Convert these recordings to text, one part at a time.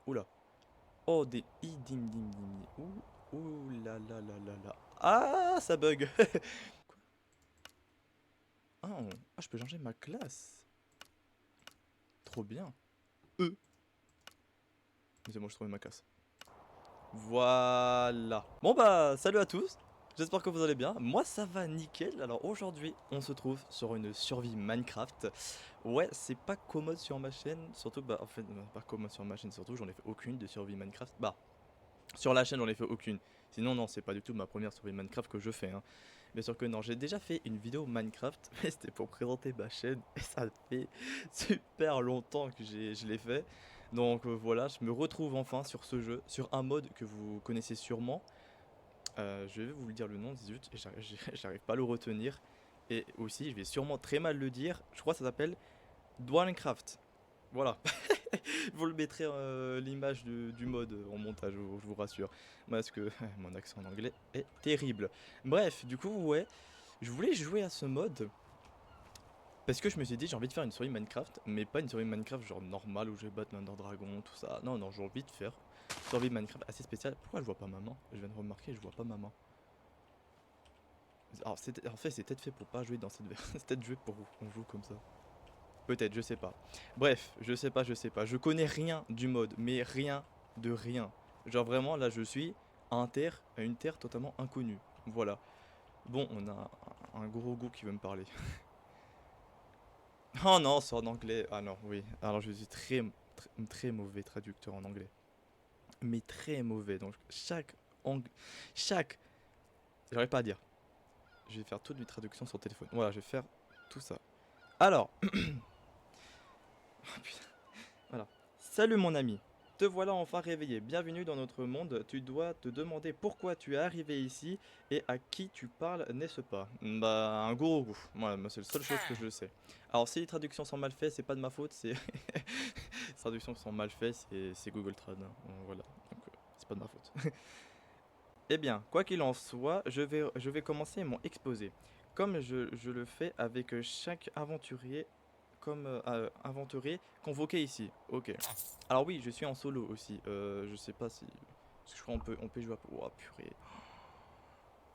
Oula. Oh, des idim dim dim. Ouh là là là là là. Ah, ça bug. Quoi? Je peux changer ma classe. Trop bien. Mais c'est bon, je trouve ma classe. Voilà. Bon bah, salut à tous. J'espère que vous allez bien. Moi, ça va nickel. Alors aujourd'hui, on se trouve sur une survie Minecraft. Ouais, c'est pas commode sur ma chaîne. Surtout, bah, en fait, pas commode sur ma chaîne. Surtout, j'en ai fait aucune de survie Minecraft. Bah, sur la chaîne, j'en ai fait aucune. Sinon, non, c'est pas du tout ma première survie Minecraft que je fais, hein. Bien sûr que non, j'ai déjà fait une vidéo Minecraft, mais c'était pour présenter ma chaîne, et ça fait super longtemps que je l'ai fait. Donc voilà, je me retrouve enfin sur ce jeu, sur un mode que vous connaissez sûrement. Je vais vous le dire le nom, zut, j'arrive pas à le retenir. Et aussi, je vais sûrement très mal le dire, je crois que ça s'appelle Dwarncraft. Voilà. Vous le mettrez l'image du mode en montage, je vous rassure. Parce que mon accent en anglais est terrible. Bref, du coup, ouais, je voulais jouer à ce mode parce que je me suis dit j'ai envie de faire une série Minecraft, mais pas une série Minecraft genre normale où je vais battre Nether Dragon, tout ça. Non, non, j'ai envie de faire une série Minecraft assez spéciale. Pourquoi je vois pas maman? Je viens de remarquer, je vois pas maman. Alors, en fait, c'est peut-être fait pour pas jouer dans cette version. C'est peut-être joué pour qu'on joue comme ça. Peut-être, je sais pas. Bref, je sais pas, je sais pas. Je connais rien du mode, mais rien de rien. Genre vraiment, là, je suis à une terre totalement inconnue. Voilà. Bon, on a un gros goût qui veut me parler. Oh non, c'est en anglais. Ah non, oui. Alors, je suis très mauvais traducteur en anglais. Mais très mauvais. Donc, chaque... J'arrive pas à dire. Je vais faire toutes mes traductions sur le téléphone. Voilà, je vais faire tout ça. Alors, oh, putain. Voilà. Salut mon ami, te voilà enfin réveillé. Bienvenue dans notre monde. Tu dois te demander pourquoi tu es arrivé ici et à qui tu parles, n'est-ce pas? Bah, un gros goût. Voilà, moi, c'est la seule chose que je sais. Alors, si les traductions sont mal faites, c'est pas de ma faute, c'est. Les traductions sont mal faites, c'est Google Trad, hein. Voilà, donc c'est pas de ma faute. Eh bien, quoi qu'il en soit, je vais commencer mon exposé. Comme je le fais avec chaque aventurier, comme aventurier convoqué ici. Ok. Alors oui, je suis en solo aussi. Je sais pas si... Parce que je crois on peut jouer à... Oh purée.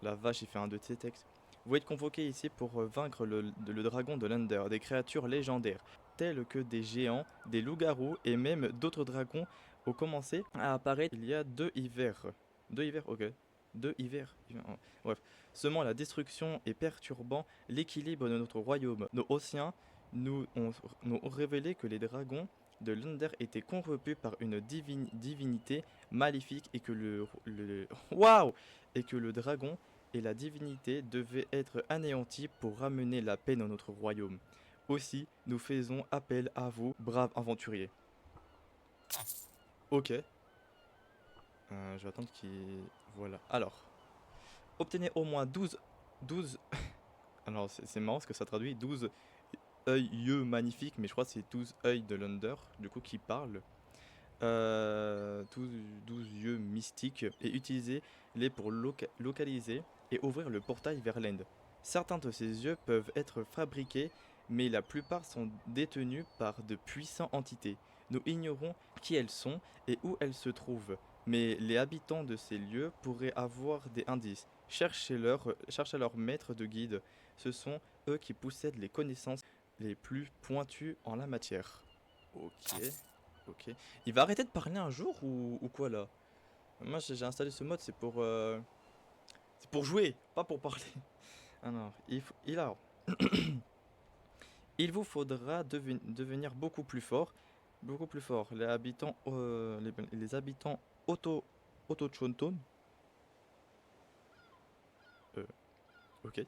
La vache, il fait un de ces textes. Vous êtes convoqué ici pour vaincre le dragon de l'Under, des créatures légendaires, telles que des géants, des loups-garous et même d'autres dragons ont commencé à apparaître il y a 2 hivers. 2 hivers, ok. 2 hivers. Bref, semant la destruction et perturbant l'équilibre de notre royaume. Nos Ossiens nous ont révélé que les dragons de l'Under étaient corrompus par une divinité maléfique et que Waouh! Et que le dragon et la divinité devaient être anéantis pour ramener la paix dans notre royaume. Aussi, nous faisons appel à vous, braves aventuriers. Ok. Je vais attendre qu'il... Voilà. Alors, obtenez au moins 12... Alors, c'est marrant parce que ça traduit 12 yeux magnifiques, mais je crois que c'est 12 œils de l'Under, du coup, qui parlent. 12 yeux mystiques et utilisez-les pour localiser et ouvrir le portail vers l'End. Certains de ces yeux peuvent être fabriqués, mais la plupart sont détenus par de puissantes entités. Nous ignorons qui elles sont et où elles se trouvent, mais les habitants de ces lieux pourraient avoir des indices. Cherchez leur maître de guide. Ce sont eux qui possèdent les connaissances les plus pointues en la matière. Ok. Ok. Il va arrêter de parler un jour ou quoi là? Moi j'ai installé ce mode, c'est pour jouer, pas pour parler. Alors, il vous faudra devenir beaucoup plus fort. Les habitants autochtones, euh, ok,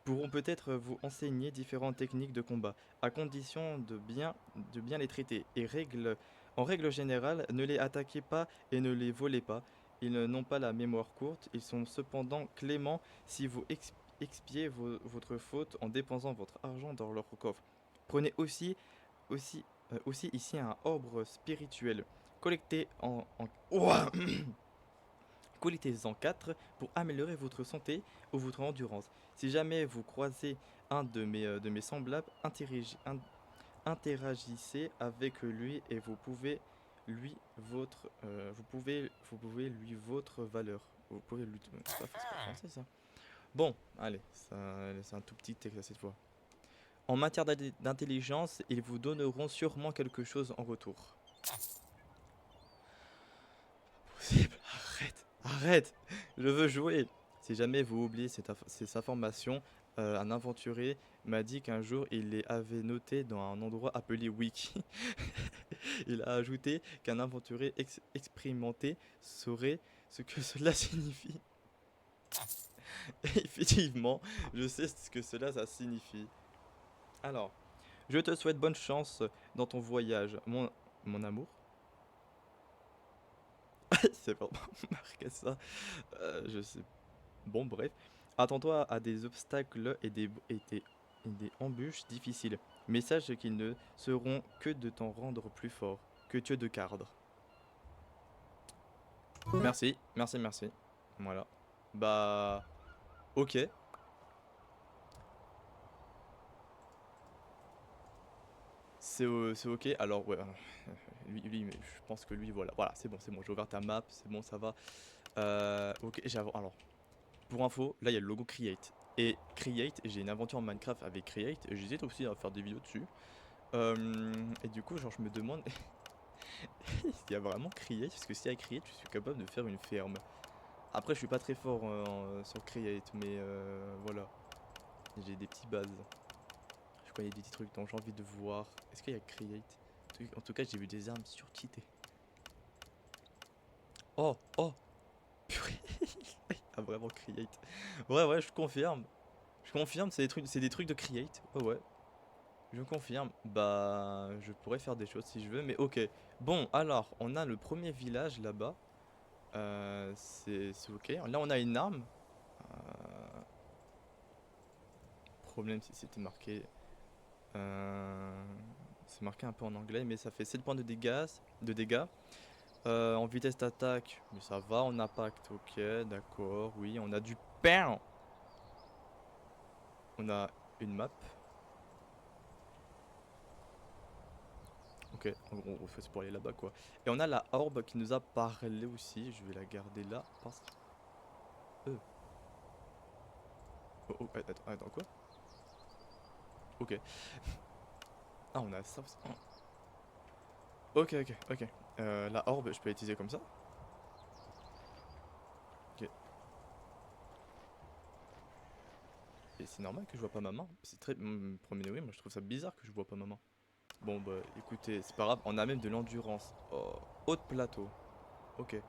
pourront peut-être vous enseigner différentes techniques de combat, à condition de bien les traiter. En règle générale, ne les attaquez pas et ne les volez pas. Ils n'ont pas la mémoire courte, ils sont cependant cléments si vous expiez votre faute en dépensant votre argent dans leur coffre. Prenez aussi ici un orbre spirituel. Collectez Ouah. Collectez-en 4 pour améliorer votre santé ou votre endurance. Si jamais vous croisez un de mes semblables, interagissez avec lui et vous pouvez lui votre valeur. Vous pouvez lui. C'est pas français ça. Bon, allez, c'est un tout petit texte cette fois. En matière d'intelligence, ils vous donneront sûrement quelque chose en retour. Possible. Arrête, arrête. Je veux jouer. Si jamais vous oubliez ces informations, un aventurier m'a dit qu'un jour il les avait notées dans un endroit appelé Wiki. Il a ajouté qu'un aventurier expérimenté saurait ce que cela signifie. Et effectivement, je sais ce que ça signifie. Alors, je te souhaite bonne chance dans ton voyage, mon amour. C'est vraiment marqué ça. Je sais. Bon, bref. Attends-toi à des obstacles et des embûches difficiles. Mais sache qu'ils ne seront que de t'en rendre plus fort. Que Dieu te garde. Merci, merci, merci. Voilà. Bah, ok. C'est ok. Alors, ouais. Mais je pense que lui, voilà. Voilà, c'est bon, c'est bon. J'ai ouvert ta map. C'est bon, ça va. Ok, alors, pour info, là, il y a le logo Create. Et Create, j'ai une aventure en Minecraft avec Create. Et j'hésite aussi à faire des vidéos dessus. Et du coup, genre, je me demande, s'il y a vraiment Create. Parce que s'il y a Create, je suis capable de faire une ferme. Après, je suis pas très fort sur Create. Mais voilà. J'ai des petites bases. Je connais des petits trucs dont j'ai envie de voir. Est-ce qu'il y a Create? En tout cas, j'ai vu des armes surcheatées. Oh, oh, purée. Ah, vraiment Create. Ouais, ouais, je confirme. Je confirme, c'est des trucs de Create. Ouais, ouais. Je confirme. Bah, je pourrais faire des choses si je veux, mais ok. Bon, alors, on a le premier village là-bas. C'est ok. Là, on a une arme. Euh, Problème si c'était marqué. Euh, c'est marqué un peu en anglais, mais ça fait 7 points de dégâts. En vitesse d'attaque, mais ça va. En impact, ok, d'accord. Oui, on a du pain. On a une map. Ok, en gros, c'est pour aller là-bas quoi. Et on a la orbe qui nous a parlé aussi. Je vais la garder là parce que. Oh, oh, attends, quoi? Ok. Ah, on a ça aussi. Ok, ok, ok. La orbe, je peux l'utiliser comme ça? Ok. Et c'est normal que je vois pas ma main. C'est très. Premier degré, moi je trouve ça bizarre que je vois pas ma main. Bon, bah écoutez, c'est pas grave. On a même de l'endurance. Oh, haute plateau. Ok.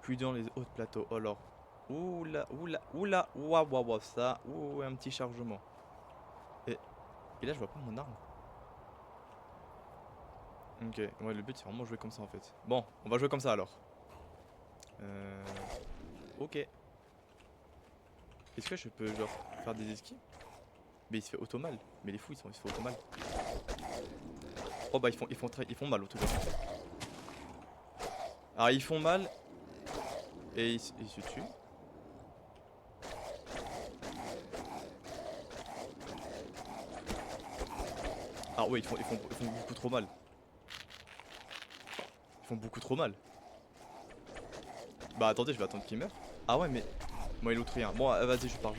Puis dans les hautes plateaux. Alors. Oula, oula, oula, ouah, ouah, ouah, ça. Ouh, un petit chargement. Et, et là, je vois pas mon arme. Ok, ouais, le but c'est vraiment jouer comme ça en fait. Bon, on va jouer comme ça alors. Euh... Ok. Est-ce que je peux genre faire des esquives? Mais il se fait auto-mal. Mais les fous ils se font auto-mal. Oh bah ils font mal au tout cas. Alors ils font mal et ils se tuent. Ah ouais ils font beaucoup trop mal. Ils font beaucoup trop mal. Bah attendez, je vais attendre qu'il meure. Ah ouais mais. Moi il loot rien. Bon vas-y je pars.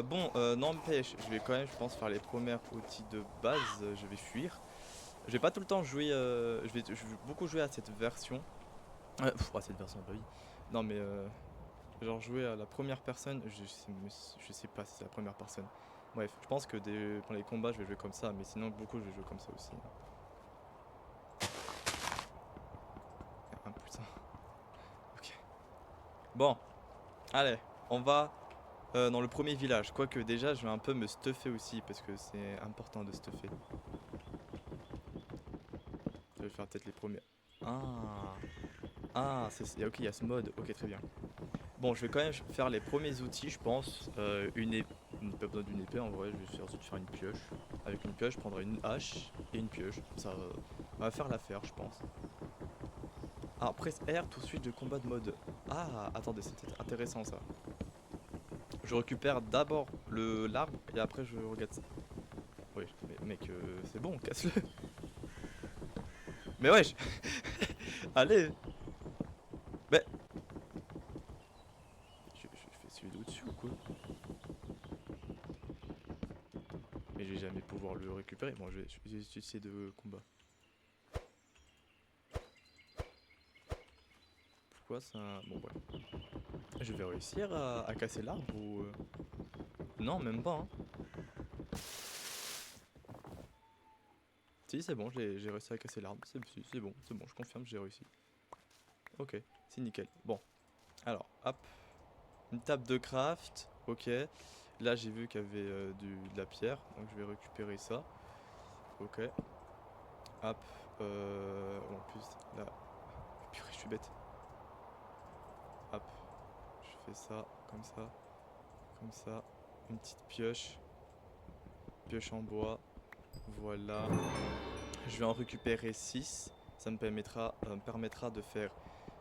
Bon, n'empêche, je vais quand même, je pense, faire les premières outils de base. Je vais fuir. Je vais pas tout le temps jouer. Je vais beaucoup jouer à cette version. À cette version, bah oui. Non, mais genre jouer à la première personne, je sais pas si c'est la première personne. Bref, je pense que pour les combats, je vais jouer comme ça, mais sinon, beaucoup, je vais jouer comme ça aussi. Ah putain, ok. Bon, allez, on va dans le premier village. Quoique déjà, je vais un peu me stuffer aussi, parce que c'est important de stuffer. Je vais faire peut-être les premiers. Ah, ah, ok, il y a ce mode. Ok, très bien. Bon, je vais quand même faire les premiers outils, je pense. Pas besoin d'une épée en vrai, je vais ensuite faire une pioche. Avec une pioche, je prendrai une hache et une pioche. Ça va faire l'affaire, je pense. Ah, presse R tout de suite de combat de mode. Ah, attendez, c'était intéressant ça. Je récupère d'abord l'arbre et après je regarde ça. Oui, mais mec, c'est bon, casse-le. Mais ouais, allez. Mais je fais celui d'au-dessus ou quoi? Mais je vais jamais pouvoir le récupérer. Bon, je vais essayer de combat. Pourquoi ça... Bon, voilà. Je vais réussir à casser l'arbre ou... Non, même pas, hein. Si, c'est bon, j'ai réussi à casser l'arbre. C'est bon, je confirme, j'ai réussi. Ok, c'est nickel. Bon, alors, hop. Une table de craft, ok. Là, j'ai vu qu'il y avait de la pierre, donc je vais récupérer ça. Ok. Hop. En plus, là... Purée, je suis bête. Hop. Je fais ça, comme ça. Comme ça. Une petite pioche. Pioche en bois. Voilà. Je vais en récupérer 6. Ça me permettra de faire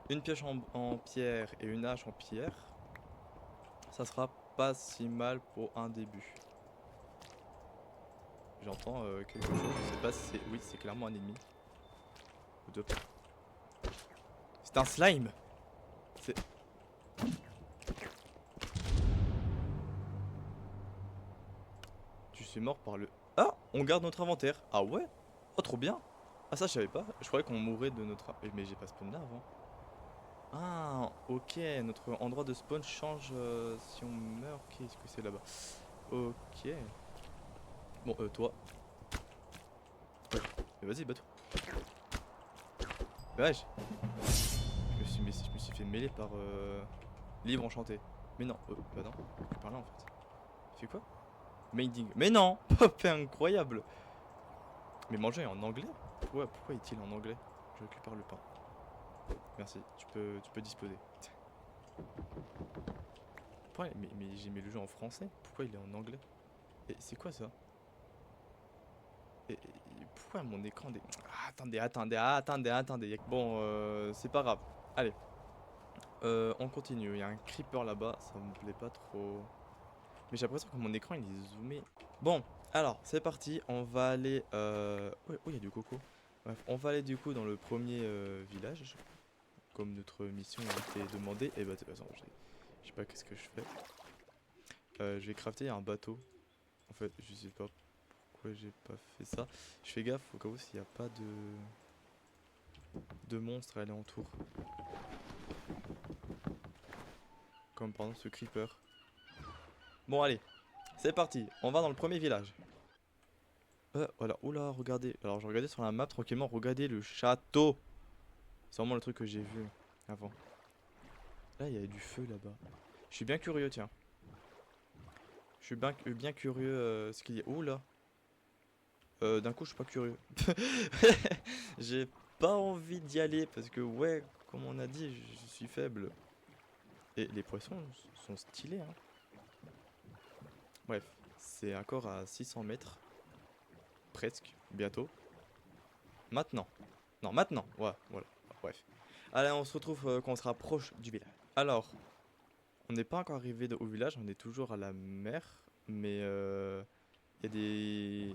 une pioche en pierre et une hache en pierre. Ça sera pas si mal pour un début. J'entends quelque chose. Je sais pas si c'est... Oui, c'est clairement un ennemi. Ou deux. C'est un slime. C'est... Tu suis mort par le... Ah, on garde notre inventaire. Ah ouais? Oh, trop bien. Ah, ça, je savais pas. Je croyais qu'on mourait de notre... Mais j'ai pas spawn là avant. Ah, ok. Notre endroit de spawn change si on meurt. Qu'est-ce que c'est là-bas? Ok. Bon, toi. Mais vas-y, bats-toi. Wesh. Je me suis fait mêler par livre enchanté. Mais non, bah non. Tu parles là en fait. Tu fais quoi? Maiding. Mais non. Pop, incroyable. Mais manger en anglais? Pourquoi est-il en anglais? Je récupère le pain. Merci, tu peux disposer. Mais j'ai mis le jeu en français. Pourquoi il est en anglais? Et c'est quoi ça? Et pourquoi mon écran Ah, attendez. Bon, c'est pas grave. Allez, on continue. Il y a un creeper là-bas, ça me plaît pas trop. Mais j'ai l'impression que mon écran il est zoomé. Bon, alors c'est parti. On va aller. Oh, il y a du coco. Bref, on va aller du coup dans le premier village. Comme notre mission a été demandée. Et bah, de toute façon, je sais pas qu'est-ce que je fais. Je vais crafter un bateau. En fait, je sais pas pourquoi j'ai pas fait ça. Je fais gaffe au cas où s'il n'y a pas de monstres alentour. Comme par exemple ce creeper. Bon, allez, c'est parti. On va dans le premier village. Voilà, oula, regardez. Alors, je regardais sur la map tranquillement. Regardez le château. C'est vraiment le truc que j'ai vu avant. Là, il y a du feu là-bas. Je suis bien curieux, tiens. Je suis bien curieux ce qu'il y a. Oula. D'un coup, je suis pas curieux. J'ai pas envie d'y aller parce que, ouais, comme on a dit, je suis faible. Et les poissons sont stylés, hein. Bref, c'est encore à 600 mètres. Presque, bientôt. Maintenant. Non, maintenant. Ouais, voilà. Bref. Allez, on se retrouve quand on se rapproche du village. Alors, on n'est pas encore arrivé au village, on est toujours à la mer. Mais il y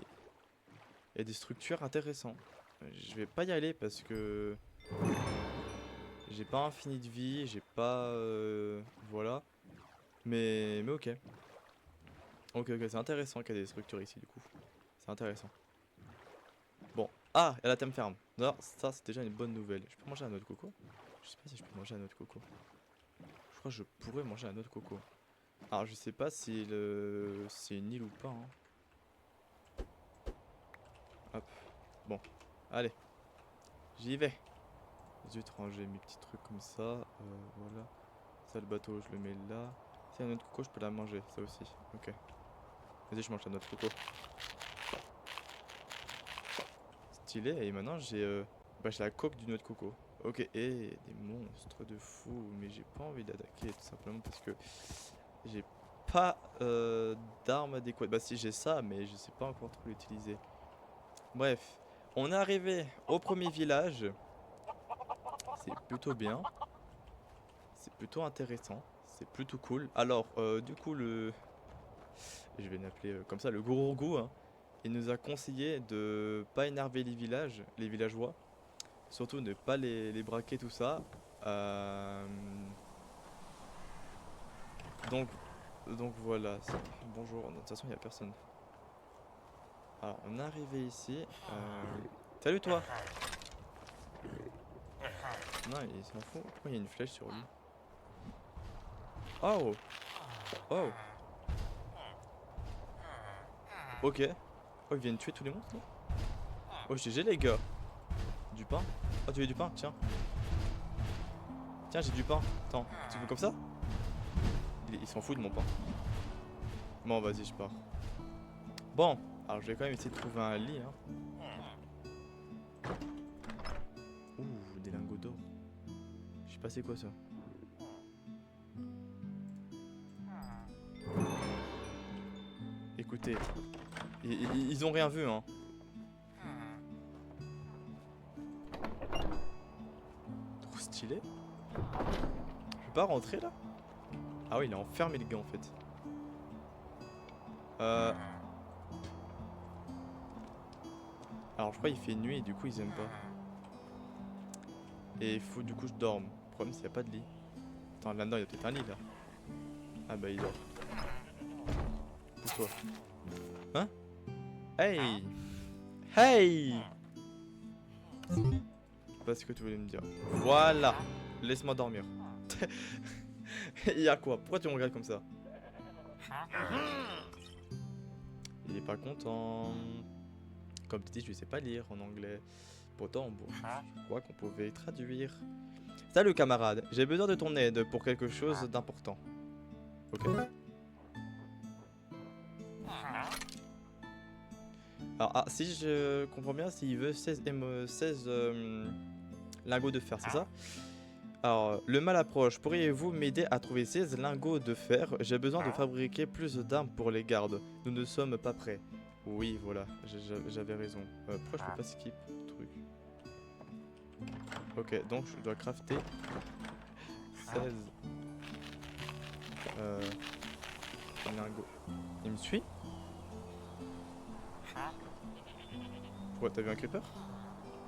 a des structures intéressantes. Je vais pas y aller parce que j'ai pas infini de vie, j'ai pas... voilà. Mais ok. Ok, c'est intéressant qu'il y ait des structures ici du coup. C'est intéressant. Bon. Ah, il y a la thème ferme. Alors, ça c'est déjà une bonne nouvelle. Je peux manger un autre coco? Je sais pas si je peux manger un autre coco. Je crois que je pourrais manger un autre coco. Alors je sais pas si c'est une île ou pas, hein. Hop. Bon. Allez. J'y vais. Zut, ranger mes petits trucs comme ça. Voilà. Ça, le bateau, je le mets là. Si y a un autre coco, je peux la manger. Ça aussi. Ok. Vas-y, je mange un autre coco. Stylé. Et maintenant, j'ai la coque d'une autre coco. Ok. Et des monstres de fou. Mais j'ai pas envie d'attaquer tout simplement parce que j'ai pas d'armes adéquates. Bah si, j'ai ça, mais je sais pas encore trop l'utiliser. Bref. On est arrivé au premier village. C'est plutôt bien. C'est plutôt intéressant. C'est plutôt cool. Alors, du coup, je vais l'appeler comme ça, le gourou, hein, il nous a conseillé de pas énerver les villageois, Surtout ne pas les braquer, tout ça. Euh, donc, donc voilà. Bonjour, de toute façon il n'y a personne. Alors on est arrivé ici. Salut toi! Non, il s'en fout. Pourquoi il y a une flèche sur lui? Oh! Oh! Ok. Oh, ils viennent tuer tous les monstres là? Oh, GG les gars! Du pain? Oh, tu veux du pain? Tiens. Tiens, j'ai du pain. Attends, tu veux comme ça? Il s'en fout de mon pain. Bon, vas-y, je pars. Bon, alors je vais quand même essayer de trouver un lit. Hein. Ouh, des lingots d'or. Je sais pas c'est quoi ça. Écoutez, ils ont rien vu, hein. Trop stylé. Je peux pas rentrer là? Ah oui, il est enfermé le gars en fait. Alors je crois qu'il fait nuit et du coup ils aiment pas. Et il faut du coup je dorme. Le problème c'est qu'il n'y a pas de lit. Attends, là-dedans il y a peut-être un lit là. Ah bah il dort. Pousse-toi. Hein? Hey! Hey! Je sais pas ce que tu voulais me dire. Voilà! Laisse-moi dormir. Il y a quoi? Pourquoi tu me regardes comme ça? Il est pas content. Comme tu dis, je sais pas lire en anglais. Pourtant, bon, je crois qu'on pouvait traduire. Salut camarade, j'ai besoin de ton aide pour quelque chose d'important. Ok. Alors, ah, si je comprends bien, s'il veut 16 lingots de fer, c'est ça? Alors, le mal approche. Pourriez-vous m'aider à trouver 16 lingots de fer? J'ai besoin de fabriquer plus d'armes pour les gardes. Nous ne sommes pas prêts. Oui, voilà, j'avais raison. Pourquoi je peux pas skip le truc? Ok, donc je dois crafter 16 lingots. Il me suit? Pourquoi t'as vu un creeper?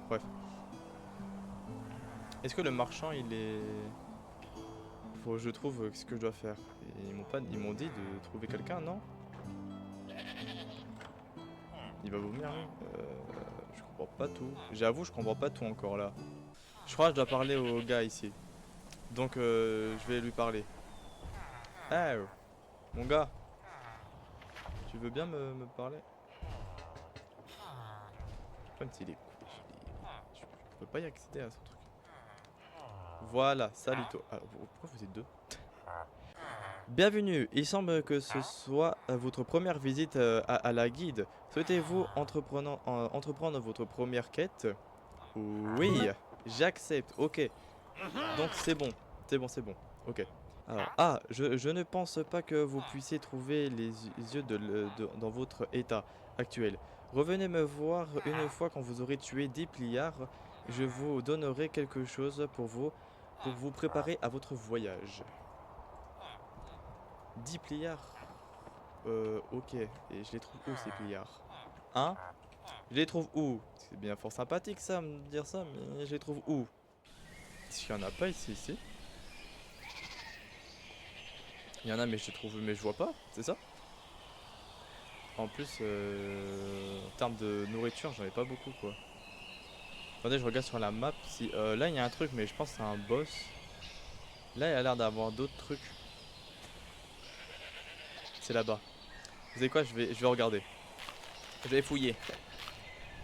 Bref. Est-ce que le marchand il est... Faut que je trouve ce que je dois faire. Et ils m'ont dit de trouver quelqu'un, non? Il va vomir lui? Je comprends pas tout. J'avoue je comprends pas tout encore là. Je crois que je dois parler au gars ici. Donc je vais lui parler. Hey, mon gars, tu veux bien me parler? Même s'il est... Je peux pas y accéder à ce truc. Voilà, salut toi. Ah, pourquoi vous êtes deux? Bienvenue, il semble que ce soit votre première visite à la guide. Souhaitez-vous entreprendre votre première quête? Oui, j'accepte, ok. Donc c'est bon, c'est bon, c'est bon, ok. Alors, ah, je ne pense pas que vous puissiez trouver les yeux dans votre état actuel. Revenez me voir une fois quand vous aurez tué 10 pliards. Je vous donnerai quelque chose pour vous préparer à votre voyage. 10 pliards. Ok. Et je les trouve où ces pliards? Hein? Je les trouve où? C'est bien fort sympathique ça, me dire ça, mais je les trouve où? Est-ce qu'il y en a pas ici? Il y en a mais je les trouve, mais je vois pas, c'est ça? En plus, en termes de nourriture, j'en ai pas beaucoup quoi. Attendez, je regarde sur la map. Si, là, il y a un truc, mais je pense que c'est un boss. Là, il y a l'air d'avoir d'autres trucs. C'est là-bas. Vous savez quoi, je vais regarder. Je vais fouiller.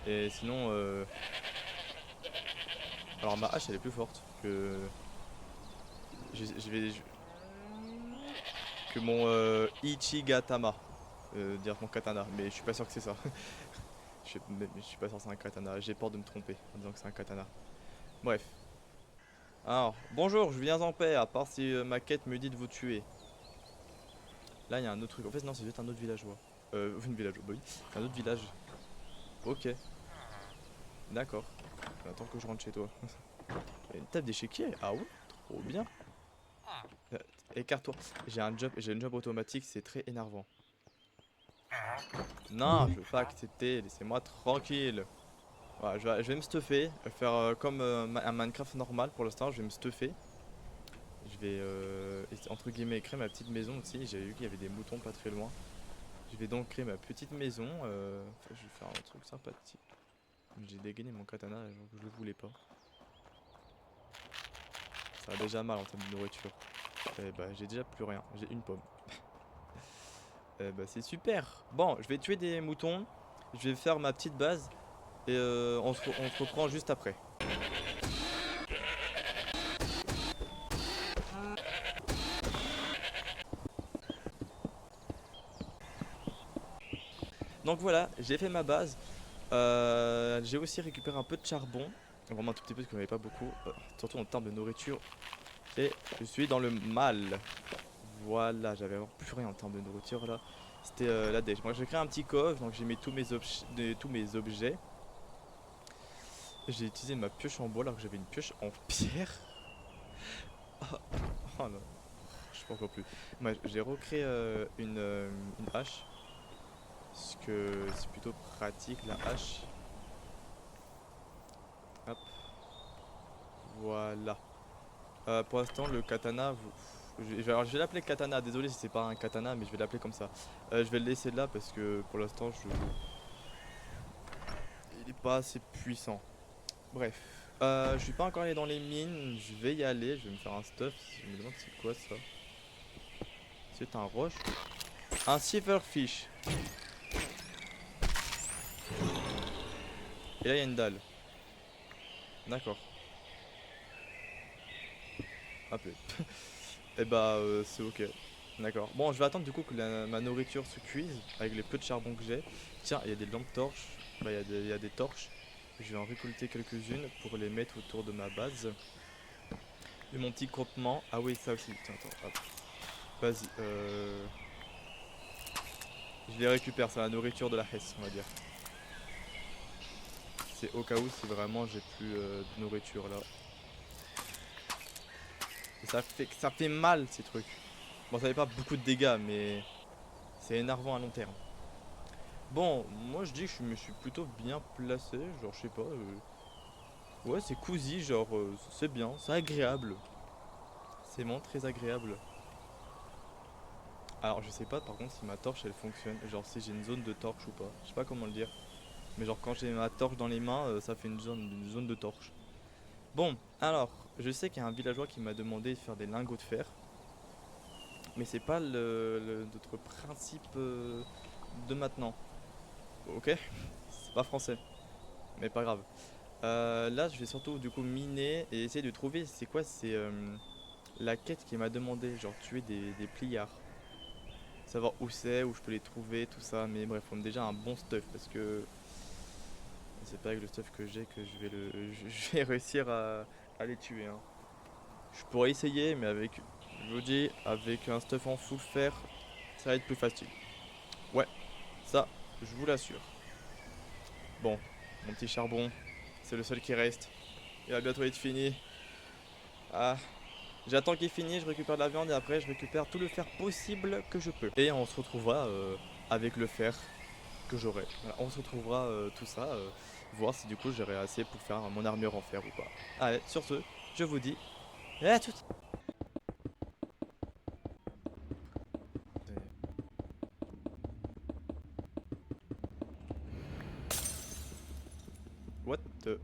Et sinon, alors ma hache, elle est plus forte que... Que mon Ichigatama. Dire mon katana, mais je suis pas sûr que c'est ça. Je suis pas sûr que c'est un katana. J'ai peur de me tromper en disant que c'est un katana. Bref. Alors, bonjour, je viens en paix, à part si ma quête me dit de vous tuer. Là, il y a un autre truc. En fait, non, c'est juste un autre villageois. Une villageois, bah oui. Un autre village. Ok. D'accord. Attends que je rentre chez toi. Il y a une table d'échiquier. Ah ouais, trop bien. Écarte-toi. J'ai un job automatique, c'est très énervant. Non, je veux pas accepter, laissez-moi tranquille. Voilà, je vais me stuffer, faire comme un Minecraft normal pour l'instant, je vais me stuffer. Je vais entre guillemets créer ma petite maison aussi. J'ai vu qu'il y avait des moutons pas très loin. Je vais donc créer ma petite maison. Enfin, je vais faire un truc sympathique. J'ai dégainé mon katana, genre que je le voulais pas. Ça va déjà mal en termes de nourriture. Et bah j'ai déjà plus rien, j'ai une pomme. Bah c'est super. Bon, je vais tuer des moutons. Je vais faire ma petite base. Et on se reprend juste après. Donc voilà, j'ai fait ma base. J'ai aussi récupéré un peu de charbon. Vraiment un tout petit peu parce qu'on n'avait pas beaucoup. Surtout en termes de nourriture. Et je suis dans le mal. Voilà, j'avais vraiment plus rien en termes de nourriture là. C'était la dèche. Moi j'ai créé un petit coffre, donc j'ai mis tous mes objets. J'ai utilisé ma pioche en bois alors que j'avais une pioche en pierre. Oh non, je peux encore plus. Moi j'ai recréé une hache. Parce que c'est plutôt pratique la hache. Hop, voilà. Pour l'instant, le katana, alors, je vais l'appeler katana. Désolé si c'est pas un katana, mais je vais l'appeler comme ça. Je vais le laisser là parce que pour l'instant, il est pas assez puissant. Bref, je suis pas encore allé dans les mines. Je vais y aller. Je vais me faire un stuff. Je me demande c'est quoi ça. C'est un roche. Un silverfish. Et là, il y a une dalle. D'accord. Un peu. Et bah, c'est ok. D'accord. Bon, je vais attendre du coup que ma nourriture se cuise avec les peu de charbon que j'ai. Tiens, il y a des lampes torches. Bah, il y a des torches. Je vais en récolter quelques-unes pour les mettre autour de ma base. Et mon petit campement. Ah oui, ça aussi. Tiens, attends, hop. Vas-y. Je les récupère. C'est la nourriture de la Hesse, on va dire. C'est au cas où si vraiment j'ai plus de nourriture là. Et ça fait mal ces trucs. Bon, ça fait pas beaucoup de dégâts, mais c'est énervant à long terme. Bon, moi je dis que je me suis plutôt bien placé, genre je sais pas. Ouais, c'est cosy, genre c'est bien, c'est agréable. C'est vraiment très agréable. Alors je sais pas par contre si ma torche elle fonctionne, genre si j'ai une zone de torche ou pas. Je sais pas comment le dire. Mais genre quand j'ai ma torche dans les mains, ça fait une zone de torche. Bon, alors, je sais qu'il y a un villageois qui m'a demandé de faire des lingots de fer. Mais c'est pas notre principe de maintenant. Ok? C'est pas français, mais pas grave. Là, je vais surtout du coup miner et essayer de trouver c'est quoi c'est la quête qui m'a demandé, genre tuer des pliards. Savoir où c'est, où je peux les trouver, tout ça. Mais bref, faut déjà un bon stuff parce que c'est pas avec le stuff que j'ai que je vais réussir à les tuer, hein. Je pourrais essayer, mais avec, je vous dis, avec un stuff en full fer, ça va être plus facile. Ouais, ça, je vous l'assure. Bon, mon petit charbon, c'est le seul qui reste. Il va bientôt être fini. Ah, j'attends qu'il finisse, je récupère de la viande et après je récupère tout le fer possible que je peux. Et on se retrouvera avec le fer que j'aurai. Voilà, on se retrouvera tout ça, voir si du coup j'aurai assez pour faire mon armure en fer ou pas. Allez, sur ce, je vous dis à tout. What the...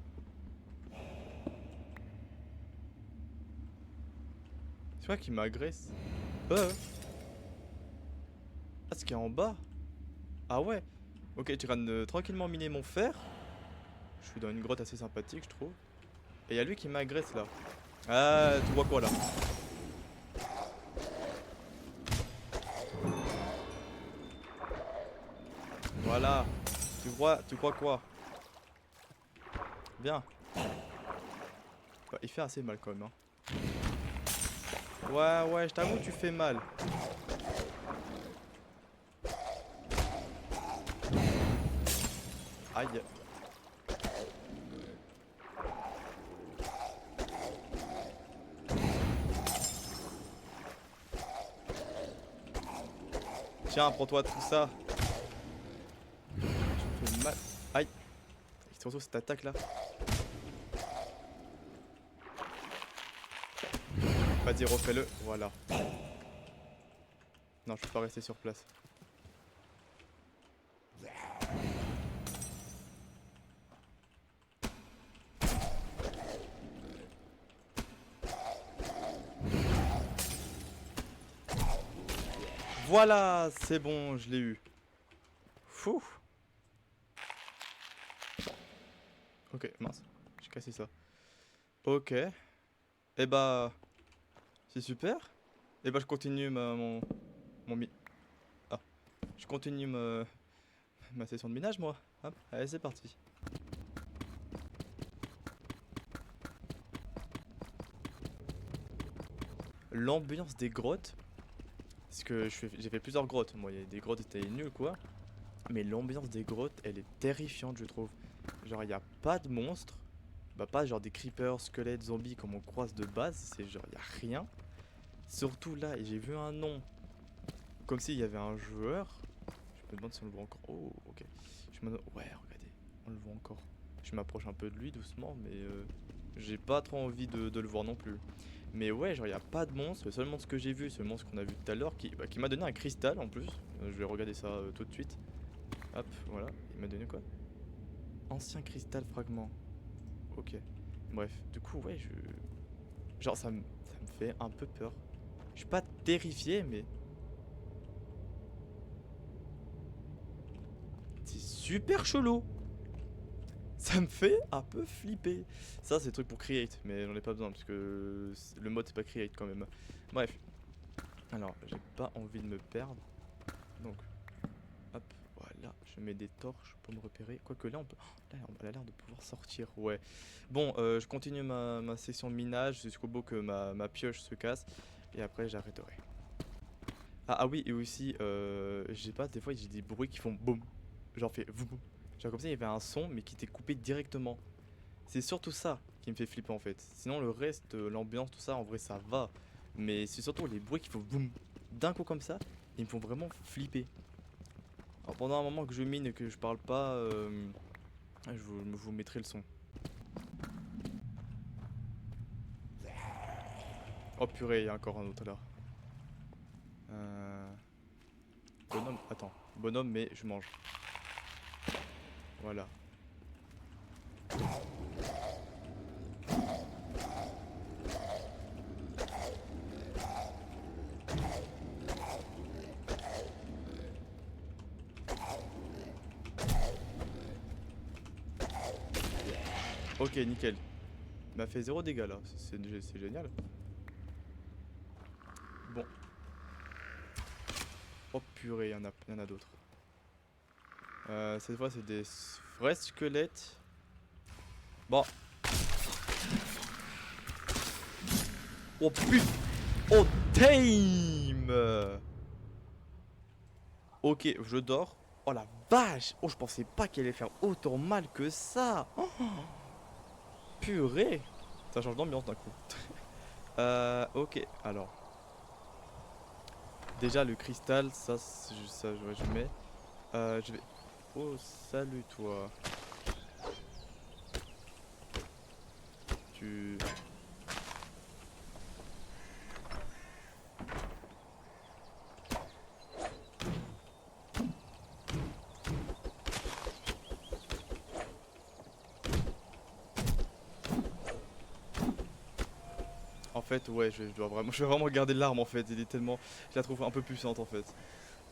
C'est quoi qui m'agresse? Ah, ce qui est en bas? Ah ouais? Ok, tu viens de tranquillement miner mon fer. Je suis dans une grotte assez sympathique, je trouve. Et il y a lui qui m'agresse là. Ah, tu vois quoi là? Voilà. Tu crois quoi? Viens. Bah, il fait assez mal quand même, hein. Ouais, ouais, je t'avoue, tu fais mal. Aïe. Tiens, prends-toi tout ça. Tu me fais mal. Aïe. surtout cette attaque là. Vas-y, refais-le. Voilà. Non, je peux pas rester sur place. Voilà, c'est bon, je l'ai eu. Fou. Ok, mince, j'ai cassé ça. Ok. Et bah, c'est super. Et bah, je continue mon mi... Ah, je continue ma session de minage, moi. Hop, allez, c'est parti. L'ambiance des grottes. Parce que j'ai fait plusieurs grottes. Moi, il y a des grottes qui étaient nulles, quoi. Mais l'ambiance des grottes, elle est terrifiante, je trouve. Genre, il n'y a pas de monstres. Bah, pas genre des creepers, squelettes, zombies comme on croise de base. C'est genre, il n'y a rien. Surtout là, j'ai vu un nom. Comme s'il y avait un joueur. Je me demande si on le voit encore. Oh, ok. Je me demande... Ouais, regardez. On le voit encore. Je m'approche un peu de lui doucement, mais j'ai pas trop envie de le voir non plus. Mais ouais, genre, il n'y a pas de monstre. Le seul monstre que j'ai vu, c'est le monstre qu'on a vu tout à l'heure qui m'a donné un cristal en plus. Je vais regarder ça tout de suite. Hop, voilà. Il m'a donné quoi? Ancien cristal fragment. Ok. Bref, du coup, ouais, genre, ça me fait un peu peur. Je suis pas terrifié, mais c'est super chelou. Ça me fait un peu flipper. Ça, c'est le truc pour create, mais j'en ai pas besoin parce que le mode c'est pas create quand même. Bref. Alors, j'ai pas envie de me perdre. Donc, hop, voilà. Je mets des torches pour me repérer. Quoique là, on peut. Oh, là, on a l'air de pouvoir sortir. Ouais. Bon, je continue ma session de minage jusqu'au bout que ma pioche se casse. Et après, j'arrêterai. Ah oui, et aussi, j'ai pas, des fois j'ai des bruits qui font boum. Genre fait boum. Genre comme ça, il y avait un son, mais qui était coupé directement. C'est surtout ça qui me fait flipper en fait. Sinon, le reste, l'ambiance, tout ça, en vrai, ça va. Mais c'est surtout les bruits qui font boum d'un coup comme ça, ils me font vraiment flipper. Alors pendant un moment que je mine et que je parle pas, je vous mettrai le son. Oh purée, il y a encore un autre là. Bonhomme, attends. Bonhomme, mais je mange. Voilà. Ok, nickel. Il m'a fait 0 dégâts là, c'est génial. Bon. Oh purée, il y en a d'autres. Cette fois, c'est des vrais squelettes. Bon. Oh putain. Oh damn. Ok, je dors. Oh la vache. Oh, je pensais pas qu'elle allait faire autant mal que ça. Oh, purée. Ça change d'ambiance d'un coup. Ok, alors. Déjà, le cristal, ça ouais, je mets. Je vais... Oh, salut toi. Tu... En fait, ouais, je vais vraiment garder l'arme en fait. Il est tellement... Je la trouve un peu puissante en fait.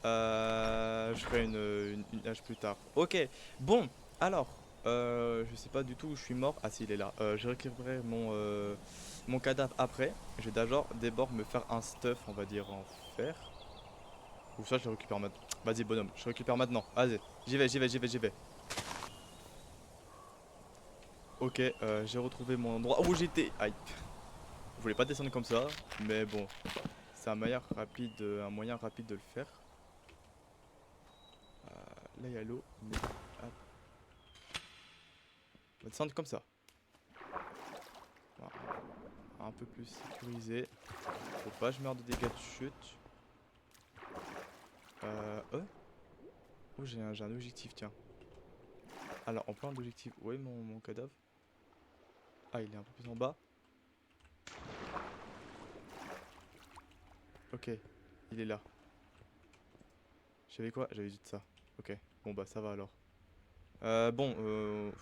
Je ferai une hache plus tard. Ok, bon, alors, je sais pas du tout où je suis mort. Ah si, il est là. Je récupérerai mon cadavre après. Je vais d'abord me faire un stuff, on va dire, en fer. Ou ça, je le récupère maintenant. Vas-y, bonhomme, je récupère maintenant. Vas-y, j'y vais. Ok, j'ai retrouvé mon endroit où j'étais. Aïe. Je voulais pas descendre comme ça, mais bon, c'est un moyen rapide de le faire. Là, il y a l'eau, mais hop. On va descendre comme ça. Voilà. Un peu plus sécurisé. Faut pas que je meure de dégâts de chute. Oh, j'ai un objectif, tiens. Alors, en plan d'objectif, où est mon cadavre? Ah, il est un peu plus en bas. Ok, il est là. J'avais quoi? J'avais dit ça. Ok, bon bah ça va alors. Bon,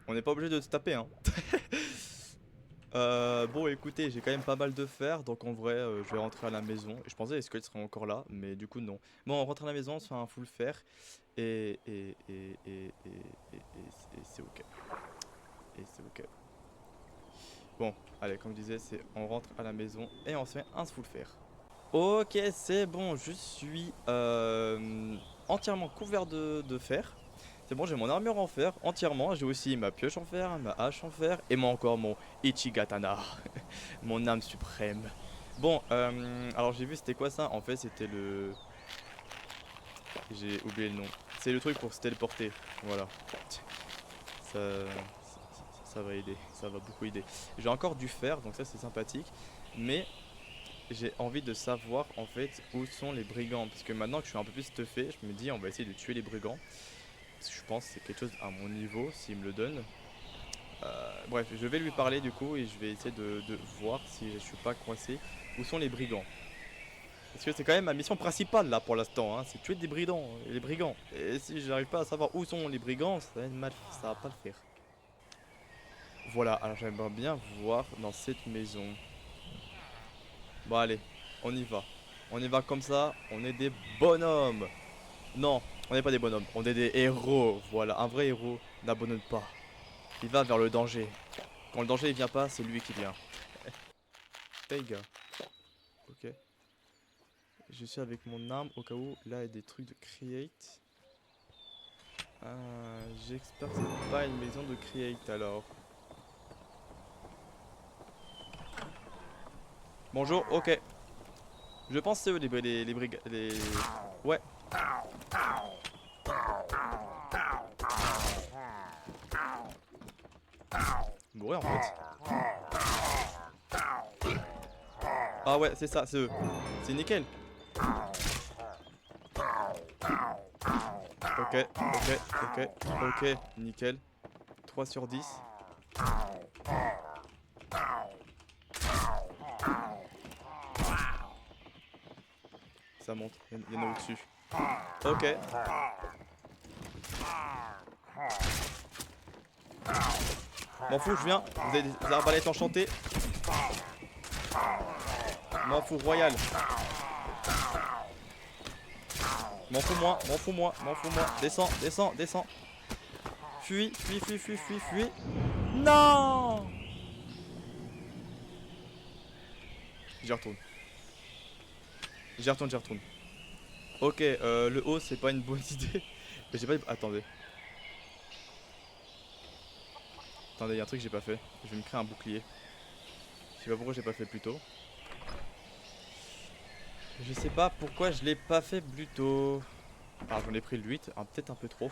on n'est pas obligé de se taper, hein. Bon, écoutez, j'ai quand même pas mal de fer, donc en vrai, je vais rentrer à la maison. Je pensais que les squelettes seraient encore là, mais du coup, non. Bon, on rentre à la maison, on se fait un full fer, et c'est ok. Et c'est ok. Bon, allez, comme je disais, c'est on rentre à la maison et on se fait un full fer. Ok, c'est bon, je suis entièrement couvert de fer. C'est bon, j'ai mon armure en fer entièrement. J'ai aussi ma pioche en fer, ma hache en fer et moi encore mon Ichigatana, mon âme suprême. Bon, alors j'ai vu c'était quoi ça? En fait, c'était le... J'ai oublié le nom. C'est le truc pour se téléporter. Voilà. Ça, ça va aider, ça va beaucoup aider. J'ai encore du fer, donc ça c'est sympathique. Mais j'ai envie de savoir en fait où sont les brigands. Parce que maintenant que je suis un peu plus stuffé, je me dis on va essayer de tuer les brigands. Parce que je pense que c'est quelque chose à mon niveau s'il me le donne. Bref, je vais lui parler du coup et je vais essayer de voir si je suis pas coincé. Où sont les brigands? Parce que c'est quand même ma mission principale là pour l'instant, hein, c'est tuer des brigands, les brigands. Et si j'arrive pas à savoir où sont les brigands, ça va être mal, ça va pas le faire. Voilà, alors j'aimerais bien voir dans cette maison. Bon allez, on y va. On y va comme ça, on est des bonhommes. Non, on n'est pas des bonhommes, on est des héros. Voilà, un vrai héros n'abandonne pas. Il va vers le danger. Quand le danger il vient pas, c'est lui qui vient. Hey gars. Ok. Je suis avec mon arme au cas où. Là il y a des trucs de create. J'espère que c'est pas une maison de create alors. Bonjour, ok. Je pense que c'est eux les brigands. Ouais. Mourir en fait. Ah ouais, c'est ça, c'est eux. C'est nickel. Ok, ok, ok, ok, nickel. 3 sur 10. Ça monte, il y en a au-dessus. Ok. M'en fous, je viens. Vous avez des arbalètes enchantées. M'en fous, royal. M'en fous moi, m'en fous moi, m'en fous moi. Descends, descends, descends. Fuis, fuis, fuis, fuis, fuis, fuis. Non! J'y retourne. J'y retourne, j'y retourne. Ok, le haut c'est pas une bonne idée. Mais j'ai pas... Attendez. Attendez, y'a un truc que j'ai pas fait. Je vais me créer un bouclier. Je sais pas pourquoi j'ai pas fait plus tôt. Je sais pas pourquoi je l'ai pas fait plus tôt. Ah, j'en ai pris le 8, peut-être un peu trop.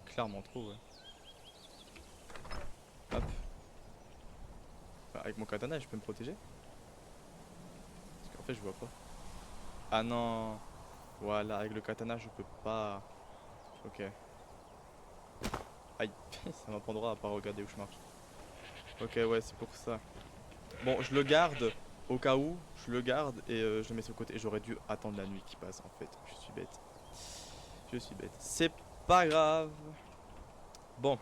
Clairement trop, ouais. Hop. Bah, avec mon katana, je peux me protéger? Parce qu'en fait, je vois pas. Ah non. Voilà, avec le katana, je peux pas. Ok. Aïe, ça m'apprendra à pas regarder où je marche. Ok, ouais, c'est pour ça. Bon, je le garde au cas où, je le garde et je le mets sur le côté. J'aurais dû attendre la nuit qui passe en fait. Je suis bête. Je suis bête. C'est pas grave. Bon,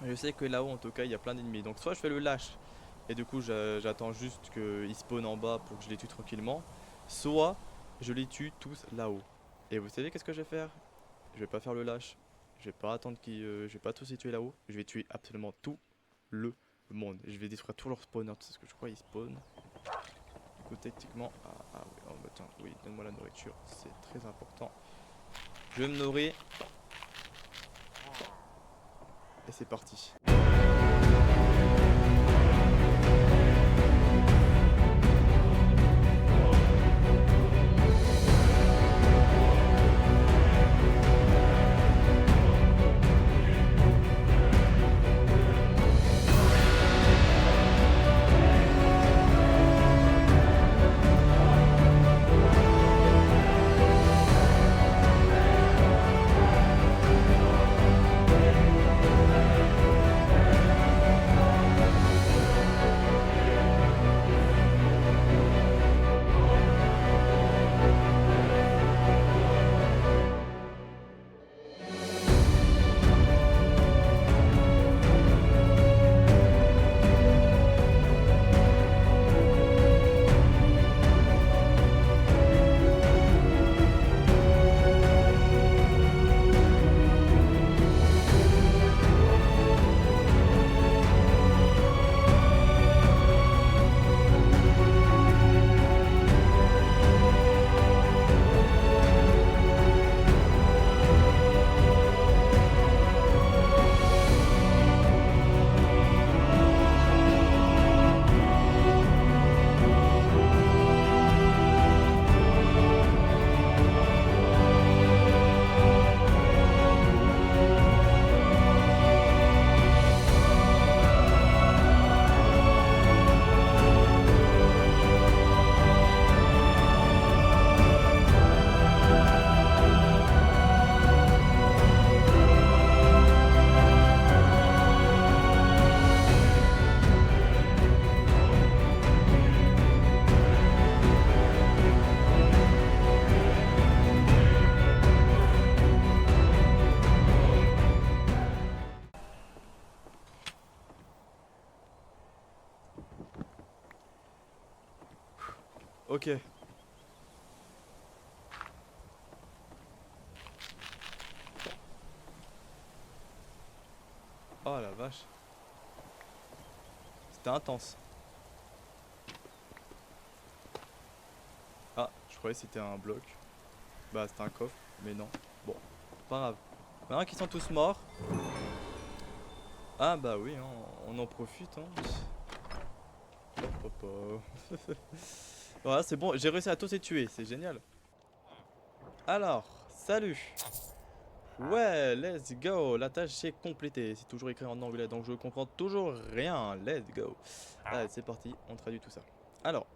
je sais que là-haut en tout cas il y a plein d'ennemis. Donc soit je fais le lâche et du coup j'attends juste qu'ils spawnent en bas pour que je les tue tranquillement. Soit je les tue tous là-haut. Et vous savez qu'est-ce que je vais faire? Je vais pas faire le lâche. Je vais pas attendre qu'ils... je vais pas tous les tuer là-haut. Je vais tuer absolument tout le monde. Je vais détruire tous leurs spawners parce que je crois qu'ils spawnent. Du coup techniquement... Ah oui, oh, attends, oui, donne-moi la nourriture. C'est très important. Je vais me nourrir. Et c'est parti. Ok. Oh la vache. C'était intense. Ah, je croyais que c'était un bloc. Bah, c'était un coffre, mais non. Bon, pas grave. Maintenant qu'ils sont tous morts. Ah, bah oui, hein, on en profite. Hein. Hop, hop, hop. Voilà, c'est bon, j'ai réussi à tous les tuer, c'est génial. Alors, salut. Ouais, let's go. La tâche est complétée. C'est toujours écrit en anglais, donc je comprends toujours rien. Let's go. Allez, c'est parti, on traduit tout ça. Alors,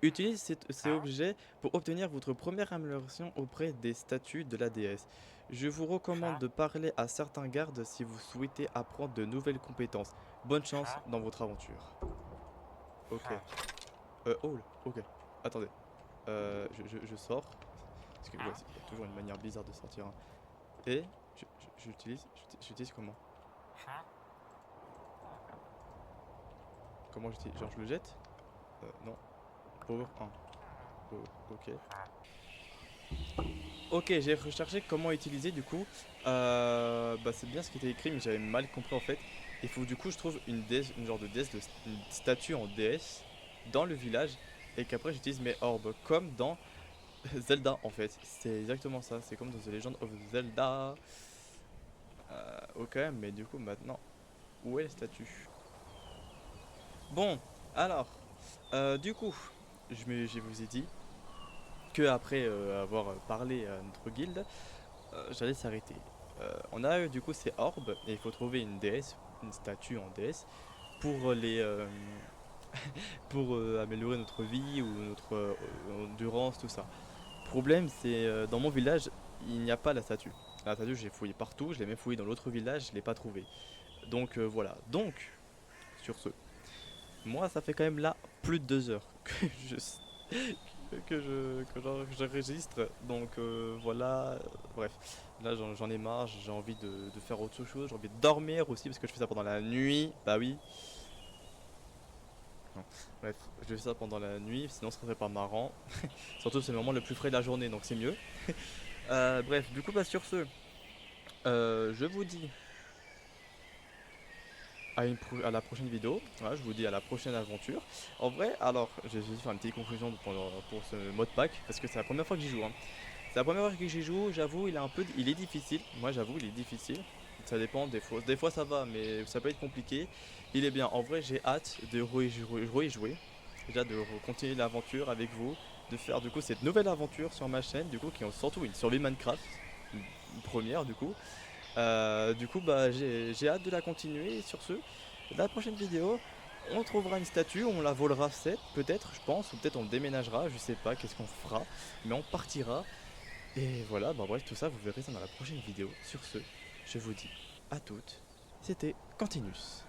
utilisez ces objets pour obtenir votre première amélioration auprès des statues de la déesse. Je vous recommande de parler à certains gardes si vous souhaitez apprendre de nouvelles compétences. Bonne chance dans votre aventure. Ok. Oh, ok. Attendez. Je sors. Parce que ouais, il y a toujours une manière bizarre de sortir. Hein. Et j'utilise comment? Comment j'utilise? Genre je le jette? Non. Power 1. Ok. Ok, j'ai recherché comment utiliser du coup. Bah c'est bien ce qui était écrit, mais j'avais mal compris en fait. Il faut du coup je trouve une déesse, une genre de déesse, une statue en déesse dans le village et qu'après j'utilise mes orbes comme dans Zelda en fait. C'est exactement ça, c'est comme dans The Legend of Zelda. Ok, mais du coup maintenant, où est la statue? Bon, alors, du coup, je vous ai dit que après avoir parlé à notre guilde, j'allais s'arrêter. On a du coup ces orbes et il faut trouver une déesse, une statue en déesse pour pour améliorer notre vie ou notre endurance, tout ça. Problème, c'est dans mon village, il n'y a pas la statue. La statue, j'ai fouillé partout, je l'ai même fouillé dans l'autre village, je l'ai pas trouvée. Donc voilà. Donc, sur ce, moi, ça fait quand même là plus de 2 heures que j'enregistre. Donc voilà. Bref, là j'en ai marre. J'ai envie de faire autre chose. J'ai envie de dormir aussi parce que je fais ça pendant la nuit. Bah oui. Non. Bref, je fais ça pendant la nuit. Sinon, ce serait pas marrant. Surtout, c'est le moment le plus frais de la journée, donc c'est mieux. Bref, du coup, bah sur ce, je vous dis à la prochaine vidéo. Voilà, je vous dis à la prochaine aventure. En vrai, alors, je vais faire une petite conclusion pour ce mode pack, parce que c'est la première fois que j'y joue. Hein. C'est la première fois que j'y joue, j'avoue, il est difficile. Moi, j'avoue, il est difficile. Ça dépend, des fois ça va, mais ça peut être compliqué. Il est bien. En vrai, j'ai hâte de jouer. J'ai hâte de continuer l'aventure avec vous, de faire du coup cette nouvelle aventure sur ma chaîne, du coup, qui est surtout une survie Minecraft, une première du coup. Du coup, bah, j'ai hâte de la continuer. Et sur ce, la prochaine vidéo, on trouvera une statue, on la volera peut-être, je pense, ou peut-être on déménagera, je sais pas, qu'est-ce qu'on fera, mais on partira. Et voilà, bah bref, tout ça, vous verrez ça dans la prochaine vidéo. Sur ce, je vous dis à toutes, c'était Cantinus.